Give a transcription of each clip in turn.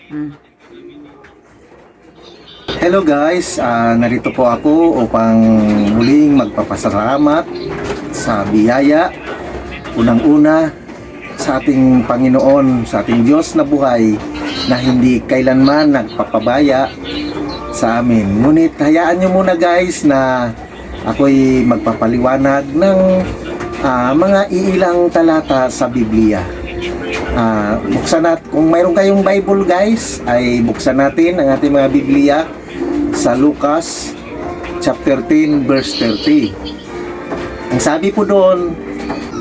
Mm. Hello guys, narito po ako upang muling magpapasalamat sa biyaya, unang-una sa ating Panginoon, sa ating Diyos na buhay na hindi kailanman nagpapabaya sa amin. Ngunit hayaan nyo muna guys na ako'y magpapaliwanag ng mga iilang talata sa Biblia. Buksan natin, kung mayroon kayong Bible guys, ay buksan natin ang ating mga Biblia sa Lucas chapter 10 verse 30. Ang sabi po doon,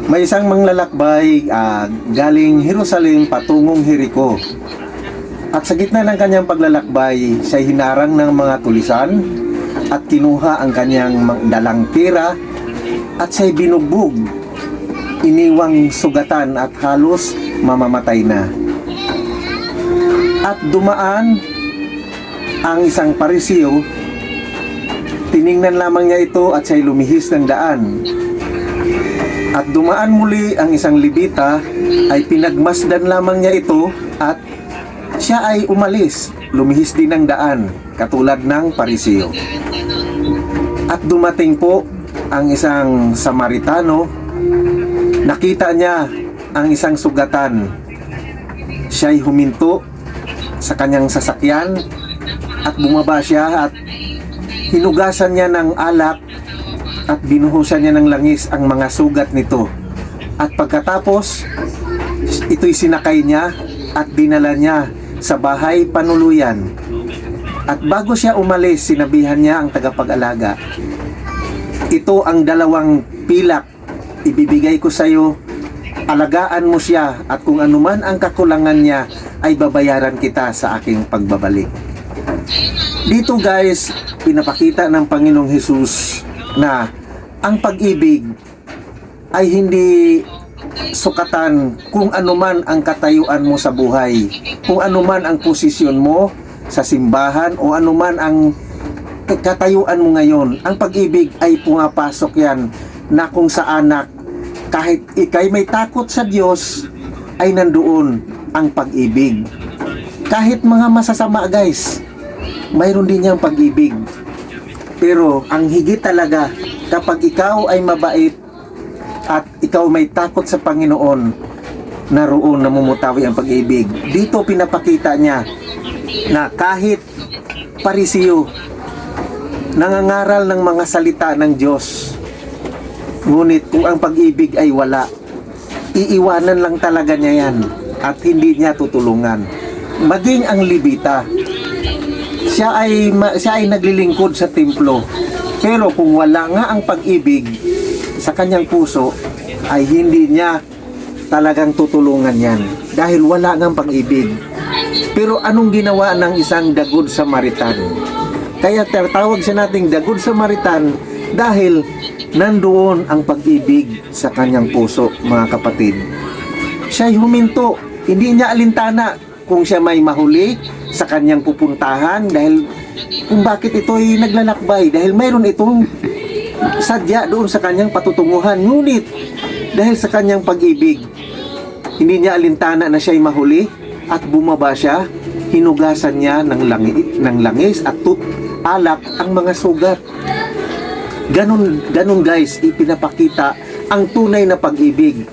may isang manglalakbay galing Jerusalem patungong Jericho. At sa gitna ng kanyang paglalakbay, siya hinarang ng mga tulisan at kinuha ang kanyang dalang pera at siya'y binugbog, iniwang sugatan at halos mamamatay na. At dumaan ang isang Pariseo, tiningnan lamang niya ito at siya'y lumihis ng daan. At dumaan muli ang isang Levita, ay pinagmasdan lamang niya ito at siya ay umalis, lumihis din ng daan, katulad ng Pariseo. At dumating po ang isang Samaritano, nakita niya ang isang sugatan. Siya'y huminto sa kanyang sasakyan at bumaba siya at hinugasan niya ng alak at binuhusan niya ng langis ang mga sugat nito. At pagkatapos, ito'y sinakay niya at dinala niya sa bahay panuluyan. At bago siya umalis, sinabihan niya ang tagapag-alaga, "Ito ang 2 pilak, ibibigay ko sa iyo. Alagaan mo siya at kung anuman ang kakulangan niya ay babayaran kita sa aking pagbabalik." Dito guys, pinapakita ng Panginoong Hesus na ang pag-ibig ay hindi sukatan kung anuman ang katayuan mo sa buhay, kung anuman ang posisyon mo sa simbahan o anuman ang katayuan mo ngayon. Ang pag-ibig ay pumapasok yan na kung saan kahit ikay may takot sa Diyos, ay nandoon ang pag-ibig. Kahit mga masasama guys, mayroon din niyang pag-ibig. Pero ang higit talaga, kapag ikaw ay mabait at ikaw may takot sa Panginoon, naroon namumutawi ang pag-ibig. Dito pinapakita niya na kahit Pariseo, nangangaral ng mga salita ng Diyos, ngunit kung ang pag-ibig ay wala, iiwanan lang talaga niya yan at hindi niya tutulungan. Maging ang Levita, siya ay naglilingkod sa templo, pero kung wala nga ang pag-ibig sa kanyang puso, ay hindi niya talagang tutulungan yan dahil wala nga ang pag-ibig. Pero anong ginawa ng isang The Good Samaritan? Kaya tawag siya nating The Good Samaritan dahil nandoon ang pag-ibig sa kanyang puso, mga kapatid. Siya'y huminto, hindi niya alintana kung siya may mahuli sa kanyang pupuntahan dahil kung bakit ito'y naglalakbay, dahil mayroon itong sadya doon sa kanyang patutunguhan. Ngunit dahil sa kanyang pag-ibig, hindi niya alintana na siya'y mahuli at bumaba siya, hinugasan niya ng langis at alak ang mga sugat. Ganun guys, ipinapakita ang tunay na pag-ibig.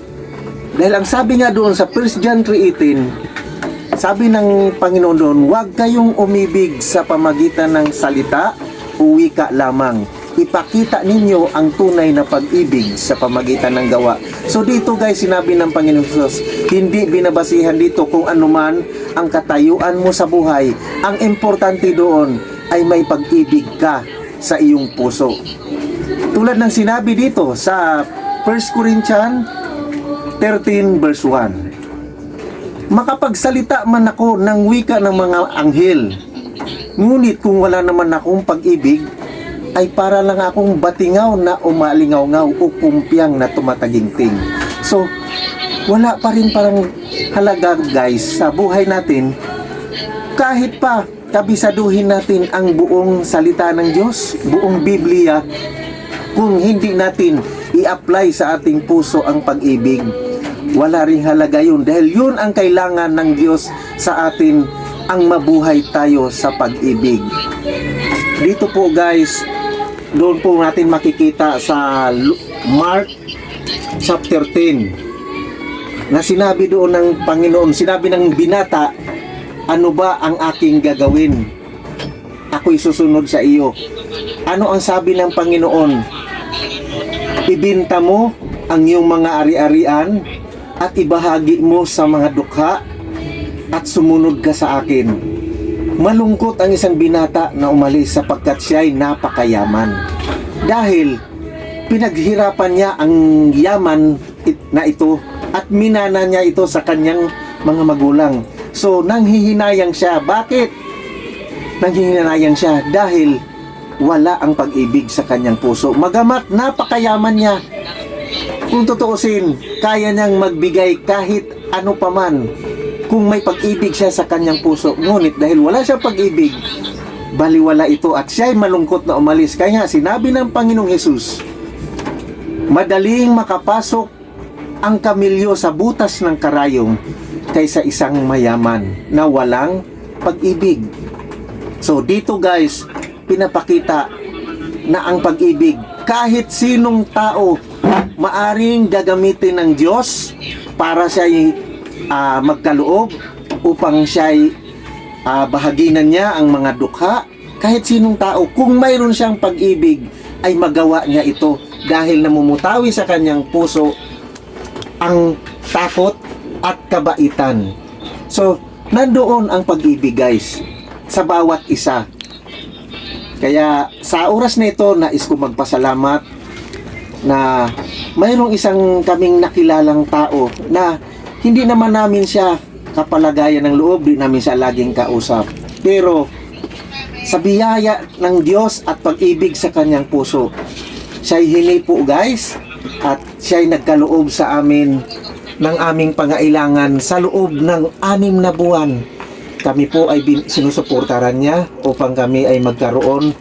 Dahil ang sabi nga doon sa 1 John 3:18, sabi ng Panginoon doon, huwag kayong umibig sa pamagitan ng salita o wika lamang. Ipakita ninyo ang tunay na pag-ibig sa pamagitan ng gawa. So dito guys, sinabi ng Panginoon Jesus, hindi binabasihan dito kung anuman ang katayuan mo sa buhay. Ang importante doon ay may pag-ibig ka sa iyong puso. Tulad ng sinabi dito sa 1 Corinthians 13 verse 1. Makapagsalita man ako ng wika ng mga anghel, ngunit kung wala naman akong pag-ibig, ay para lang akong batingaw na umalingaw-ngaw o kumpyang na tumataginting. So, wala pa rin parang halaga guys sa buhay natin. Kahit pa kabisaduhin natin ang buong salita ng Diyos, buong Biblia, kung hindi natin i-apply sa ating puso ang pag-ibig, wala ring halaga yun. Dahil yun ang kailangan ng Diyos sa atin ang mabuhay tayo sa pag-ibig. Dito po guys, doon po natin makikita sa Mark chapter 10 na sinabi doon ng Panginoon, sinabi ng binata, ano ba ang aking gagawin? Ako'y susunod sa iyo. Ano ang sabi ng Panginoon? Ibinta mo ang iyong mga ari-arian at ibahagi mo sa mga dukha at sumunod ka sa akin. Malungkot ang isang binata na umalis sapagkat siya'y napakayaman. Dahil pinaghirapan niya ang yaman na ito at minana niya ito sa kanyang mga magulang. So, nanghihinayang siya. Bakit? Nanghihinayang siya dahil wala ang pag-ibig sa kanyang puso. Magamat napakayaman niya, kung tutuusin, kaya niyang magbigay kahit ano paman kung may pag-ibig siya sa kanyang puso. Ngunit dahil wala siyang pag-ibig, baliwala ito at siya'y malungkot na umalis. Kaya sinabi ng Panginoong Hesus, madaling makapasok ang kamilyo sa butas ng karayom kaysa isang mayaman na walang pag-ibig. So dito guys, pinapakita na ang pag-ibig, kahit sinong tao maaring gagamitin ng Diyos para siya'y magkaloob upang siya'y bahaginan niya ang mga dukha. Kahit sinong tao, kung mayroon siyang pag-ibig, ay magawa niya ito dahil namumutawi sa kanyang puso ang takot at kabaitan. So, nandoon ang pag-ibig guys sa bawat isa. Kaya sa oras na ito, nais ko magpasalamat na mayroong isang kaming nakilalang tao na hindi naman namin siya kapalagayan ng loob, di namin siya laging kausap. Pero sa biyaya ng Diyos at pag-ibig sa kanyang puso, siya'y hinipo guys at siya'y nagkaloob sa amin ng aming pangailangan sa loob ng 6 na buwan. Kami po ay sinusuportaran niya upang kami ay magkaroon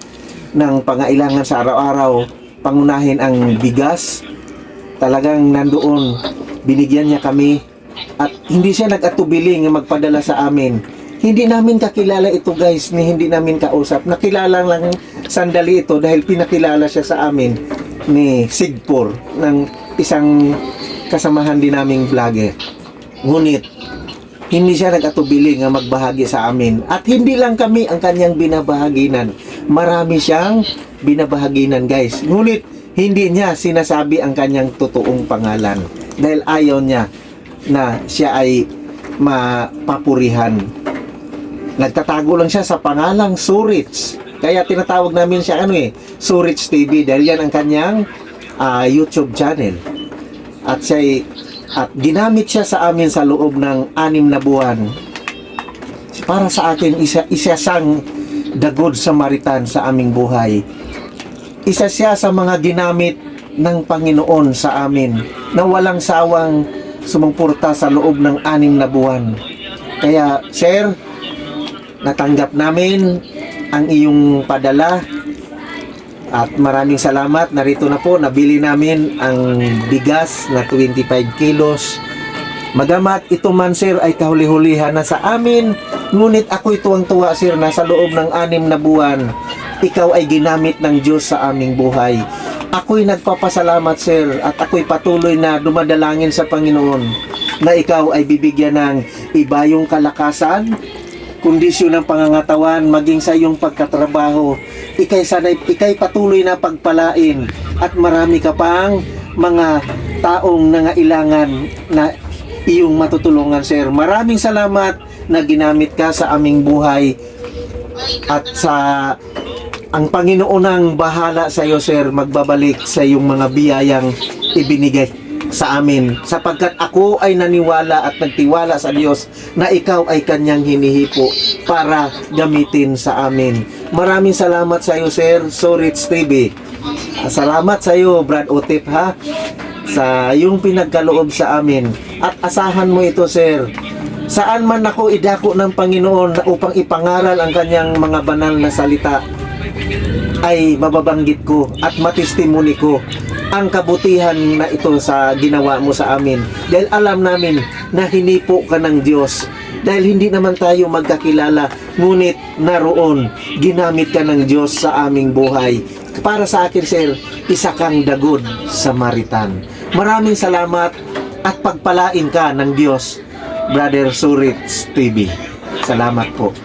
ng pangailangan sa araw-araw. Pangunahin ang bigas. Talagang nandoon, binigyan niya kami at hindi siya nag-atubiling na magpadala sa amin. Hindi namin kakilala ito guys, hindi namin kausap. Nakilala lang sandali ito dahil pinakilala siya sa amin ni Sigpor ng isang kasamahan din naming vlogger. Ngunit hindi siya nag-atubili nga magbahagi sa amin. At hindi lang kami ang kanyang binabahaginan. Marami siyang binabahaginan guys. Ngunit hindi niya sinasabi ang kanyang totoong pangalan. Dahil ayaw niya na siya ay mapapurihan. Nagtatago lang siya sa pangalang Surits. Kaya tinatawag namin siya Surits TV. Dahil yan ang kanyang YouTube channel. At ginamit siya sa amin sa loob ng 6 na buwan. Para sa akin, isa siyang the good Samaritan sa aming buhay. Isa siya sa mga ginamit ng Panginoon sa amin na walang sawang sumuporta sa loob ng 6 na buwan. Kaya, sir, natanggap namin ang iyong padala. At maraming salamat. Narito na po, nabili namin ang bigas na 25 kilos. Magamat ito man sir ay kahuli-hulihan na sa amin, ngunit ako'y tuwang-tuwa sir na sa loob ng 6 na buwan, ikaw ay ginamit ng Diyos sa aming buhay. Ako'y nagpapasalamat sir at ako'y patuloy na dumadalangin sa Panginoon na ikaw ay bibigyan ng ibayong kalakasan, kondisyon ng pangangatawan, maging sa iyong pagkatrabaho. Ika'y patuloy na pagpalain at marami ka pang mga taong nangailangan na iyong matutulungan sir. Maraming salamat na ginamit ka sa aming buhay at sa ang Panginoon ang bahala sa iyo sir, magbabalik sa iyong mga biyayang ibinigay sa amin sapagkat ako ay naniwala at nagtiwala sa Diyos na ikaw ay kanyang hinihipo para gamitin sa amin. Maraming salamat sa iyo sir, Surits TV. Salamat sa iyo Brad Otip ha sa iyong pinagkaloob sa amin at asahan mo ito sir. Saan man ako idako ng Panginoon upang ipangaral ang kanyang mga banal na salita, ay mababanggit ko at matestimony ko ang kabutihan na ito sa ginawa mo sa amin. Dahil alam namin na hinipo ka ng Diyos Dahil hindi naman tayo magkakilala, ngunit naroon, ginamit ka ng Diyos sa aming buhay. Para sa akin, sir, isa kang The Good Samaritan. Maraming salamat at pagpalain ka ng Diyos, Brother Surits TV. Salamat po.